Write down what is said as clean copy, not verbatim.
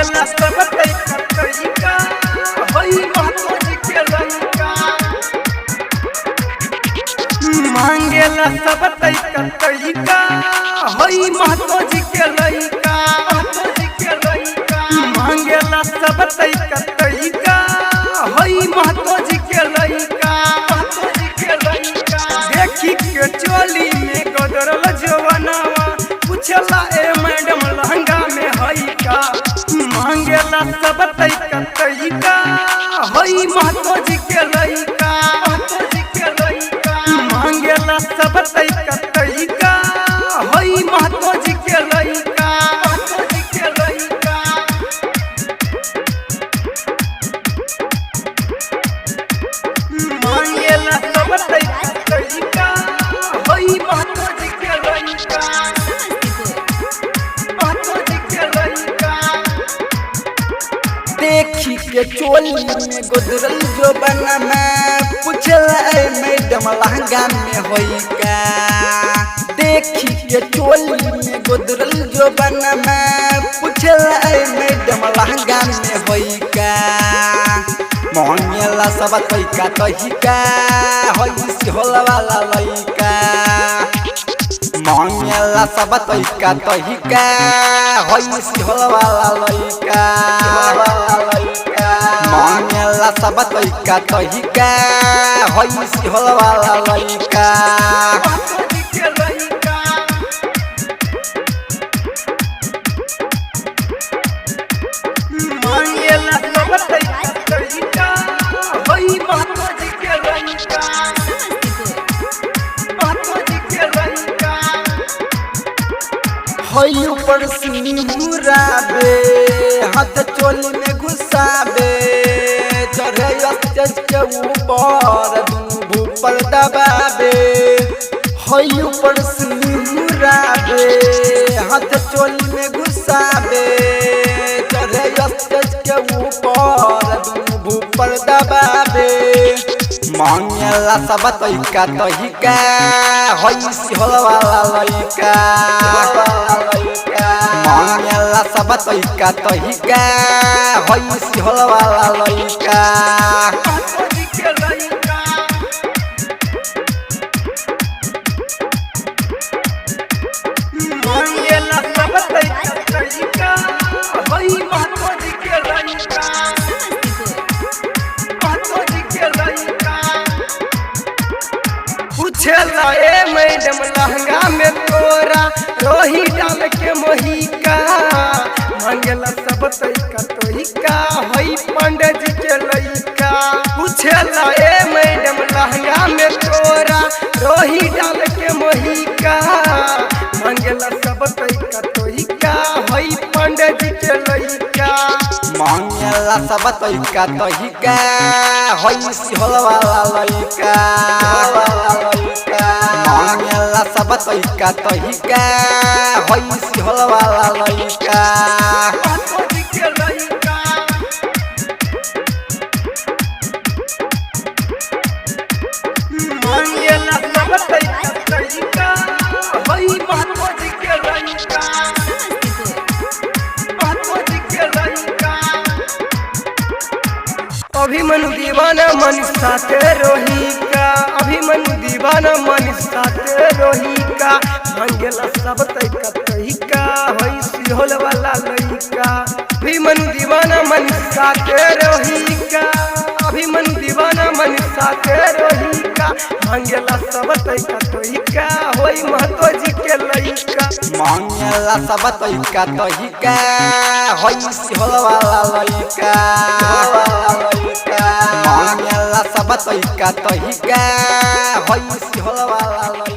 मांगेला सब तरीका होई महतो जी के लइका मांगेला सब तरीका होई महतो जी के लइका मांगेला सब तरीका होई महतो जी के लइका देखी के चोली में गदरल जवानावा पूछला ए मैडम लहंगा में हई का मांगेला सब तरीका होई महतो जी के लइका मांगेला सब तरीका होई महतो जी के लइका मांगेला सब तरीका होई महतो जी के लइका देखी के चोली में गोदरल जो बनमा पूछला ए मैडम लहंगा में होई का देखी के चोली में गोदरल जो बनमा पूछला ए मैडम लहंगा में होई का मांगेला सब तरीका होई सिहोल वाला लइका मांगेला सब तरीका होई सिहोल वाला लइका मांगेला सब तरीका होई सिहोल वाला लइका मांगेला सब तरीका होई महतो जी के लइका होई ऊपर सिंहराबे हाथ चोली में घुसाबे चढ़े स्टेज के ऊपर दुनु भूपर दबाबे होई ऊपर सिंहराबे हाथ चोली में घुसाबे चढ़े स्टेज के ऊपर दुनु भूपर दबाबे मांगेला सब तरीका होई सिहोल वाला लइका मांगेला सब तरीका होई सिहोल वाला लइका मांगेला सब तरीका होई महतो जी के लइका पूछला ए मैडम लहंगा में तोरा रोही डाल के मोहिका मांगेला सब तरीका होई पंडित जी के लइका पूछला ए मैडम लहंगा में तोरा रोही डाल के मोहिका मांगेला सब तरीका होई पंडित जी के लइका मांगेला सब तरीका होई सिहोल वाला लइका मांगेला सब तरीका होई सिहोल वाला लइका मांगेला सब तरीका होई महतो जी के लइका अभिमन्यु दीवाना मनीष साथे रोहिका अभिमन्यु दीवाना मनीष साथे रोहिका मांगेला सब तरीका होई सिहोल वाला लइका अभिमन्यु दीवाना मनीष साथे रोहिका अभिमन्यु दीवाना मनीष साथे रोहिका मांगेला सब तरीका होई महतो जी के लइका मांगेला सब तरीका होई सिहोल वाला लइका मांगेला सब तरीका होई सिहोल वाला लइका।